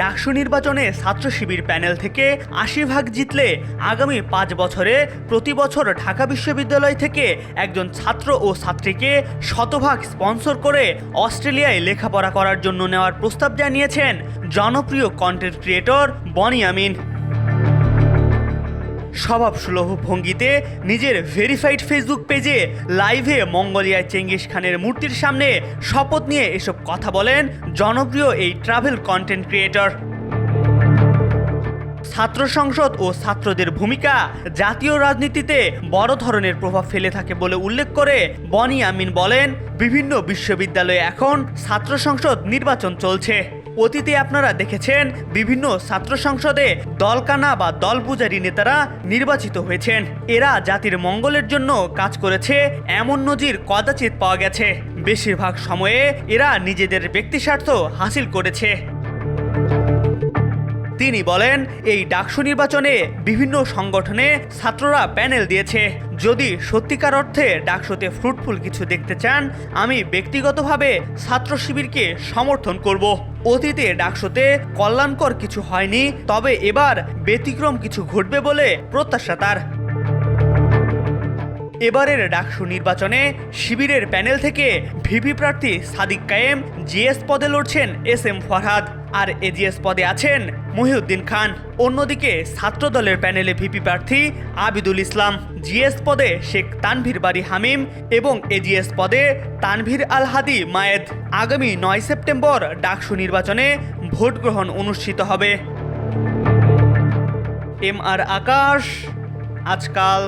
ডাকসু নির্বাচনে ছাত্র শিবির প্যানেল থেকে ৮০ ভাগ জিতলে আগামী ৫ বছরে প্রতি বছর ঢাকা বিশ্ববিদ্যালয় থেকে একজন ছাত্র ও ছাত্রীকে ১০০ ভাগ স্পন্সর করে অস্ট্রেলিয়ায় লেখাপড়া করার জন্য নেওয়ার প্রস্তাব জানিয়েছেন জনপ্রিয় কন্টেন্ট ক্রিয়েটর বনি আমিন। স্বভাবসুলভ ভঙ্গিতে নিজের ভেরিফাইড ফেসবুক পেজে লাইভে মঙ্গোলিয়ায় চেঙ্গিস খানের মূর্তির সামনে শপথ নিয়ে এসব কথা বলেন জনপ্রিয় এই ট্রাভেল কন্টেন্ট ক্রিয়েটর। ছাত্র সংসদ ও ছাত্রদের ভূমিকা জাতীয় রাজনীতিতে বড় ধরনের প্রভাব ফেলে থাকে বলে উল্লেখ করে বনি আমিন বলেন, বিভিন্ন বিশ্ববিদ্যালয়ে এখন ছাত্র সংসদ নির্বাচন চলছে। অতীতে আপনারা দেখেছেন বিভিন্ন ছাত্র সংসদে দলকানা বা দল পূজারী নেতারা নির্বাচিত হয়েছেন। এরা জাতির মঙ্গলের জন্য কাজ করেছে এমন নজির কদাচিৎ পাওয়া গেছে। বেশিরভাগ সময়ে এরা নিজেদের ব্যক্তিস্বার্থ হাসিল করেছে। তিনি বলেন, এই ডাকসু নির্বাচনে বিভিন্ন সংগঠনে ছাত্ররা প্যানেল দিয়েছে। যদি সত্যিকার অর্থে ডাকসুতে ফ্রুটফুল কিছু দেখতে চান, আমি ব্যক্তিগতভাবে ছাত্র শিবিরকে সমর্থন করব। অতীতে ডাকসুতে কল্যাণকর কিছু হয়নি, তবে এবার ব্যতিক্রম কিছু ঘটবে বলে প্রত্যাশা তার। এবারের ডাকসু নির্বাচনে শিবিরের প্যানেল থেকে ভিপি প্রার্থী সাদিক কায়েম, জিএস পদে লড়ছেন SM ফরহাদ, আর এজিএস পদে আছেন মহিউদ্দিন খান। অন্যদিকে ছাত্র দলের প্যানেলে ভিপি প্রার্থী আবিদুল ইসলাম, জিএস পদে শেখ তানভীর বারী হামিম এবং এজিএস পদে তানভীর আল হাদি মায়েদ। আগামী ৯ সেপ্টেম্বর ডাকসু নির্বাচনে ভোট গ্রহণ অনুষ্ঠিত হবে। MR আকাশ, আজকাল।